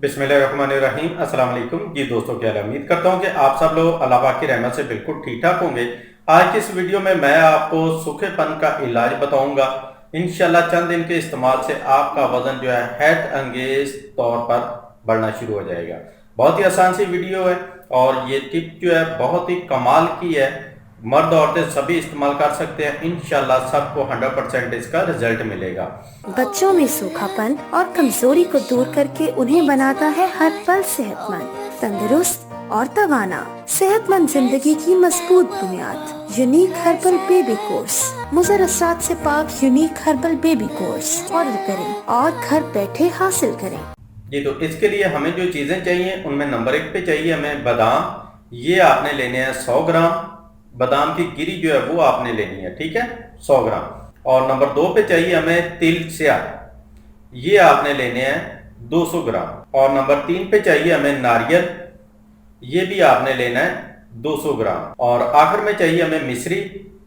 बिस्मिल्लाहिर्रहमानिर्रहीम। अस्सलाम वालेकुम जी दोस्तों, क्या हाल है? उम्मीद करता हूँ कि आप सब लोग अल्लाह पाक की रहमत से बिल्कुल ठीक ठाक होंगे। आज की इस वीडियो में मैं आपको सूखेपन का इलाज बताऊंगा। इंशाल्लाह चंद दिन के इस्तेमाल से आपका वजन जो है हैरत अंगेज तौर पर बढ़ना शुरू हो जाएगा। बहुत ही आसान सी वीडियो है और ये टिप जो है बहुत ही कमाल की है। मर्द औरतें सभी इस्तेमाल कर सकते हैं। इंशाल्लाह सबको 100% इसका रिजल्ट मिलेगा। बच्चों में सूखापन और कमजोरी को दूर करके उन्हें बनाता है हर पल सेहतमंद, तंदुरुस्त और तवाना। सेहतमंद जिंदगी की मजबूत बुनियाद। Unique herbal baby course. मुज़र असरात से पाक unique herbal baby course order करें और घर बैठे हासिल करें। जी, तो इसके लिए हमें जो चीज़ें चाहिए उनमें नंबर 1 पे चाहिए हमें बादाम। ये आपने लेने हैं 100 ग्राम। बादाम की गिरी जो है वो आपने लेनी है, ठीक है, 100 ग्राम। और नंबर 2 पे चाहिए हमें तिल स्या। ये आपने लेने हैं 200 ग्राम। और नंबर 3 पे चाहिए हमें नारियल। ये भी आपने लेना है 200 ग्राम। और आखिर में चाहिए हमें मिश्री।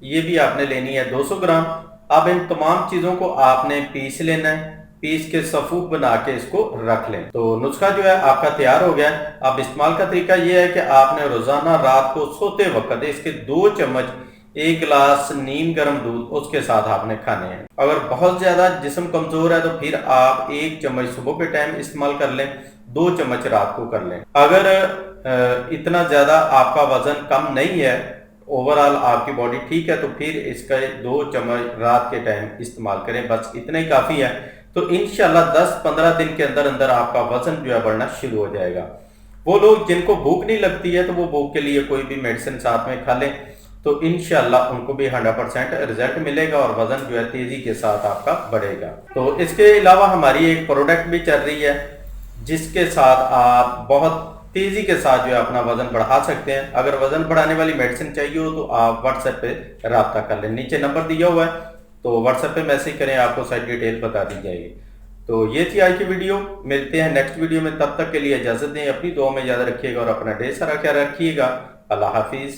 ये भी आपने लेनी है 200 ग्राम। अब इन तमाम चीज़ों को आपने पीस लेना है। पीस के सफूक बना के इसको रख लें। तो नुस्खा जो है आपका तैयार हो गया। अब इस्तेमाल का तरीका ये है कि आपने रोजाना रात को सोते वक्त इसके 2 चम्मच 1 गिलास नीम गर्म दूध उसके साथ आपने खाने हैं। अगर बहुत ज्यादा जिस्म कमजोर है तो फिर आप 1 चम्मच सुबह के टाइम इस्तेमाल कर लें, 2 चम्मच रात को कर लें। अगर इतना ज्यादा आपका वजन कम नहीं है, ओवरऑल आपकी बॉडी ठीक है, तो फिर इसका 2 चम्मच रात के टाइम इस्तेमाल करें, बस इतना ही काफी है। तो इंशाल्लाह 10-15 दिन के अंदर अंदर आपका वजन जो है बढ़ना शुरू हो जाएगा। वो लोग जिनको भूख नहीं लगती है तो वो भूख के लिए कोई भी मेडिसिन साथ में खा लें, तो इंशाल्लाह उनको भी 100% रिजल्ट मिलेगा और वजन जो है तेजी के साथ आपका बढ़ेगा। तो इसके अलावा हमारी एक प्रोडक्ट भी चल रही है जिसके साथ आप बहुत तेजी के साथ जो है अपना वजन बढ़ा सकते हैं। अगर वजन बढ़ाने वाली मेडिसिन चाहिए हो तो आप व्हाट्सएप पे राब्ता कर लें, नीचे नंबर दिया हुआ है, तो व्हाट्सएप पे मैसेज करें, आपको सारी डिटेल बता दी जाएगी। तो ये थी आज की वीडियो। मिलते हैं नेक्स्ट वीडियो में, तब तक के लिए इजाजत दें। अपनी दुआ में याद रखिएगा और अपना ढेर सारा ख्याल रखिएगा। अल्लाह हाफिज।